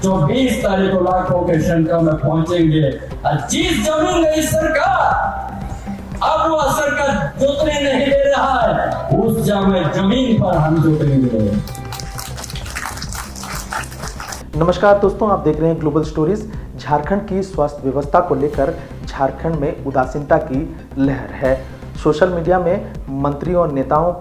जो 20 तारीख को लाखों के संख्या में पहुंचेंगे। जिस जमीन गई सरकार, अब वह सरकार जोतने नहीं दे रहा है, उस जमीन पर हम जोतेंगे। नमस्कार दोस्तों, आप देख रहे हैं ग्लोबल स्टोरीज। झारखंड की स्वास्थ्य व्यवस्था को लेकर झारखंड में उदासीनता की लहर है। सोशल मीडिया में मंत्रियों और नेताओं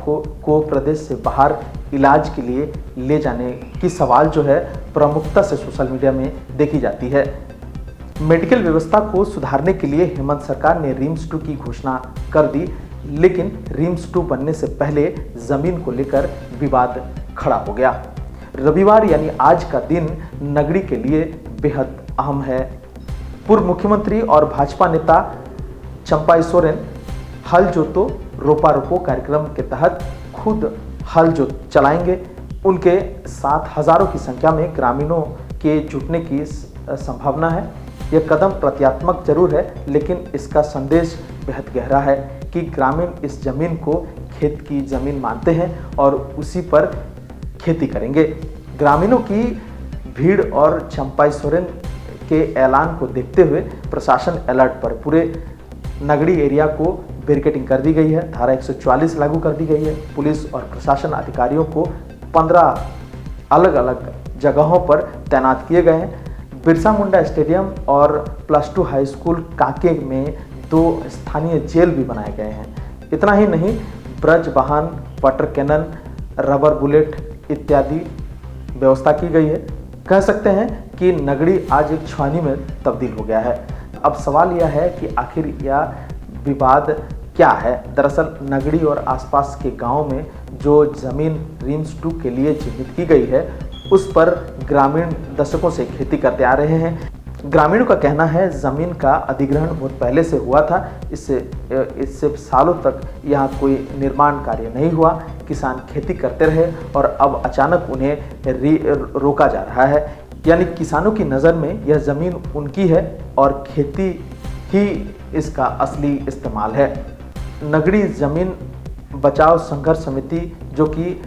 को प्रदेश से बाहर इलाज के लिए ले जाने की सवाल जो है प्रमुखता से सोशल मीडिया में देखी जाती है। मेडिकल व्यवस्था को सुधारने के लिए हेमंत सरकार ने रिम्स 2 की घोषणा कर दी, लेकिन रिम्स 2 बनने से पहले जमीन को लेकर विवाद खड़ा हो गया। रविवार यानी आज का दिन नगरी के लिए बेहद अहम है। पूर्व मुख्यमंत्री और भाजपा नेता चंपाई सोरेन हल जोतो रोपा रोपो कार्यक्रम के तहत खुद हल जोत चलाएंगे। उनके साथ हजारों की संख्या में ग्रामीणों के जुटने की संभावना है। यह कदम प्रतीकात्मक जरूर है, लेकिन इसका संदेश बेहद गहरा है कि ग्रामीण इस जमीन को खेत की जमीन मानते हैं और उसी पर खेती करेंगे। ग्रामीणों की भीड़ और चंपाई सोरेन के ऐलान को देखते हुए प्रशासन अलर्ट पर। पूरे नगरी एरिया को बैरिकेडिंग कर दी गई है। धारा 144 लागू कर दी गई है। पुलिस और प्रशासन अधिकारियों को 15 अलग अलग जगहों पर तैनात किए गए हैं। बिरसा मुंडा स्टेडियम और +2 हाई स्कूल कांके में 2 स्थानीय जेल भी बनाए गए हैं। इतना ही नहीं, ब्रज वाहन, वाटर कैनन, रबर बुलेट इत्यादि व्यवस्था की गई है। कह सकते हैं कि नगरी आज एक छावनी में तब्दील हो गया है। अब सवाल यह है कि आखिर यह विवाद क्या है। दरअसल नगरी और आसपास के गांव में जो जमीन रिम्स 2 के लिए चिन्हित की गई है, उस पर ग्रामीण दशकों से खेती करते आ रहे हैं। ग्रामीणों का कहना है जमीन का अधिग्रहण बहुत पहले से हुआ था। इससे सालों तक यहाँ कोई निर्माण कार्य नहीं हुआ। किसान खेती करते रहे और अब अचानक उन्हें रोका जा रहा है। यानी किसानों की नज़र में यह ज़मीन उनकी है और खेती ही इसका असली इस्तेमाल है। नगरी जमीन बचाओ संघर्ष समिति, जो कि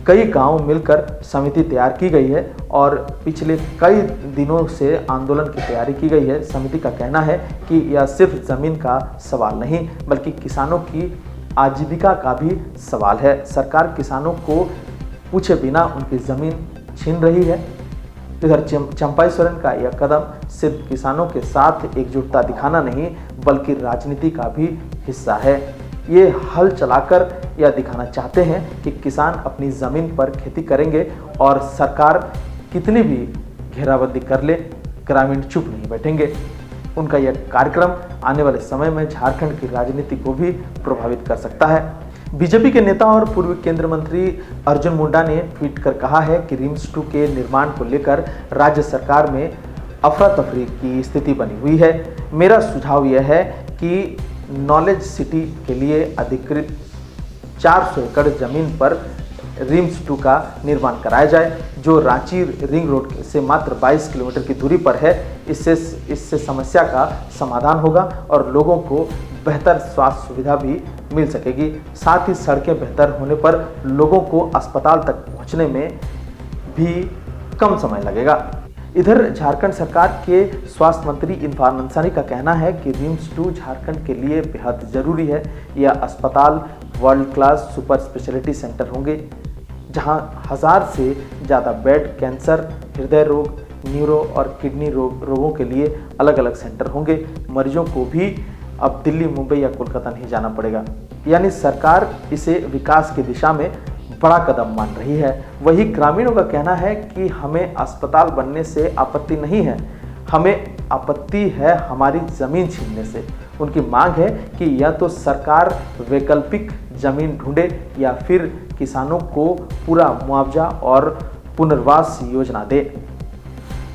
कई गांव मिलकर समिति तैयार की गई है और पिछले कई दिनों से आंदोलन की तैयारी की गई है। समिति का कहना है कि यह सिर्फ ज़मीन का सवाल नहीं, बल्कि किसानों की आजीविका का भी सवाल है। सरकार किसानों को पूछे बिना उनकी ज़मीन छीन रही है। इधर चंपाई सोरेन का यह कदम सिर्फ किसानों के साथ एकजुटता दिखाना नहीं, बल्कि राजनीति का भी हिस्सा है। ये हल चलाकर यह दिखाना चाहते हैं कि किसान अपनी ज़मीन पर खेती करेंगे और सरकार कितनी भी घेराबंदी कर ले, ग्रामीण चुप नहीं बैठेंगे। उनका यह कार्यक्रम आने वाले समय में झारखंड की राजनीति को भी प्रभावित कर सकता है। बीजेपी के नेता और पूर्व केंद्रीय मंत्री अर्जुन मुंडा ने ट्वीट कर कहा है कि रिम्स 2 के निर्माण को लेकर राज्य सरकार में अफरा तफरी की स्थिति बनी हुई है। मेरा सुझाव यह है कि नॉलेज सिटी के लिए अधिकृत 400 एकड़ जमीन पर रिम्स 2 का निर्माण कराया जाए, जो रांची रिंग रोड से मात्र 22 किलोमीटर की दूरी पर है। इससे समस्या का समाधान होगा और लोगों को बेहतर स्वास्थ्य सुविधा भी मिल सकेगी। साथ ही सड़कें बेहतर होने पर लोगों को अस्पताल तक पहुंचने में भी कम समय लगेगा। इधर झारखंड सरकार के स्वास्थ्य मंत्री इरफान अंसारी का कहना है कि रिम्स 2 झारखंड के लिए बेहद ज़रूरी है। यह अस्पताल world class super speciality centre होंगे, जहां 1000 से ज़्यादा बेड कैंसर, हृदय रोग, न्यूरो और किडनी रोगों के लिए अलग अलग सेंटर होंगे। मरीजों को भी अब दिल्ली, मुंबई या कोलकाता नहीं जाना पड़ेगा। यानी सरकार इसे विकास की दिशा में बड़ा कदम मान रही है। वही ग्रामीणों का कहना है कि हमें अस्पताल बनने से आपत्ति नहीं है, हमें आपत्ति है हमारी ज़मीन छीनने से। उनकी मांग है कि या तो सरकार वैकल्पिक ज़मीन ढूंढे या फिर किसानों को पूरा मुआवजा और पुनर्वास योजना दे।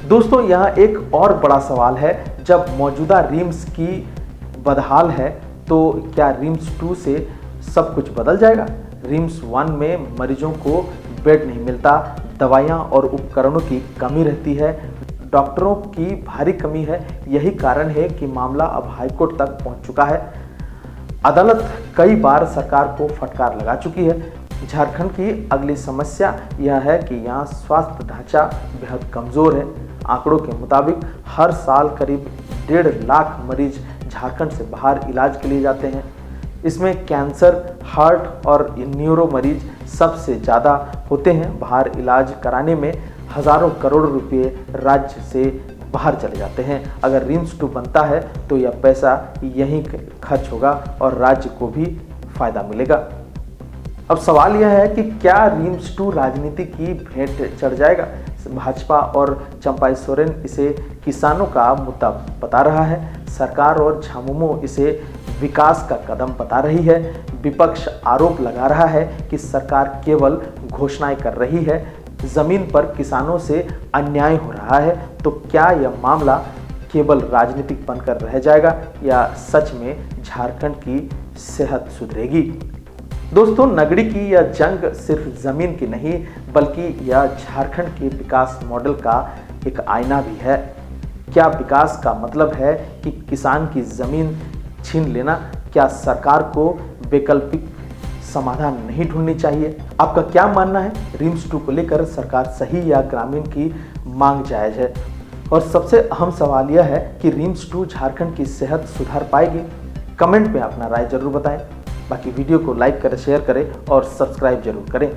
दोस्तों, यहाँ एक और बड़ा सवाल है, जब मौजूदा रिम्स की बदहाल है तो क्या रिम्स 2 से सब कुछ बदल जाएगा? रिम्स 1 में मरीजों को बेड नहीं मिलता, दवाइयाँ और उपकरणों की कमी रहती है, डॉक्टरों की भारी कमी है। यही कारण है कि मामला अब हाईकोर्ट तक पहुंच चुका है। अदालत कई बार सरकार को फटकार लगा चुकी है। झारखंड की अगली समस्या यह है कि यहाँ स्वास्थ्य ढांचा बेहद कमज़ोर है। आंकड़ों के मुताबिक हर साल करीब 1.5 लाख मरीज झारखंड से बाहर इलाज के लिए जाते हैं। इसमें कैंसर, हार्ट और न्यूरो मरीज सबसे ज़्यादा होते हैं। बाहर इलाज कराने में हज़ारों करोड़ रुपए राज्य से बाहर चले जाते हैं। अगर रिम्स 2 बनता है तो यह पैसा यहीं खर्च होगा और राज्य को भी फायदा मिलेगा। अब सवाल यह है कि क्या रिम्स 2 राजनीति की भेंट चढ़ जाएगा? भाजपा और चंपाई सोरेन इसे किसानों का मुद्दा बता रहा है, सरकार और झामुमो इसे विकास का कदम बता रही है। विपक्ष आरोप लगा रहा है कि सरकार केवल घोषणाएं कर रही है, जमीन पर किसानों से अन्याय हो रहा है। तो क्या यह मामला केवल राजनीतिक बनकर रह जाएगा या सच में झारखंड की सेहत सुधरेगी? दोस्तों, नगड़ी की यह जंग सिर्फ जमीन की नहीं बल्कि यह झारखंड के विकास मॉडल का एक आईना भी है। क्या विकास का मतलब है कि किसान की जमीन छीन लेना? क्या सरकार को वैकल्पिक समाधान नहीं ढूंढनी चाहिए? आपका क्या मानना है? रिम्स 2 को लेकर सरकार सही या ग्रामीण की मांग जायज है? और सबसे अहम सवाल यह है कि रिम्स 2 झारखंड की सेहत सुधार पाएगी? कमेंट में अपना राय जरूर बताएं। बाकी वीडियो को लाइक करें, शेयर करें और सब्सक्राइब जरूर करें।